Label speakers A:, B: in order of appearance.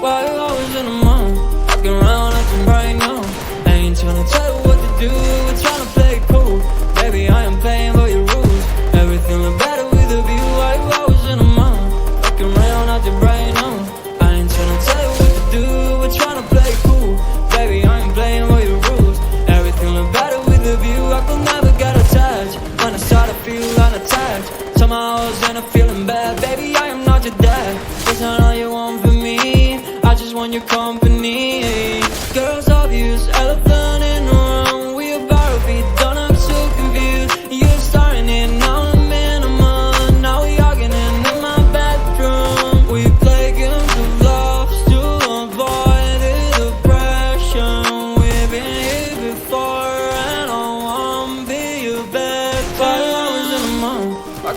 A: Why you always in the mood? Fucking around acting right now. I ain't tryna tell you what to do, we're tryna play it cool. Baby, I am playing by your rules. Everything look better with a view. Why you always in the mood? Fucking around acting right now. I ain't tryna tell you what to do, we're tryna play it cool. Baby, I am playing by your rules. Everything look better with a view. I could never get attached. When I start to feel unattached, somehow I was in a feeling bad. Baby, I am not your dad. That's not all you want from me. I just want your call.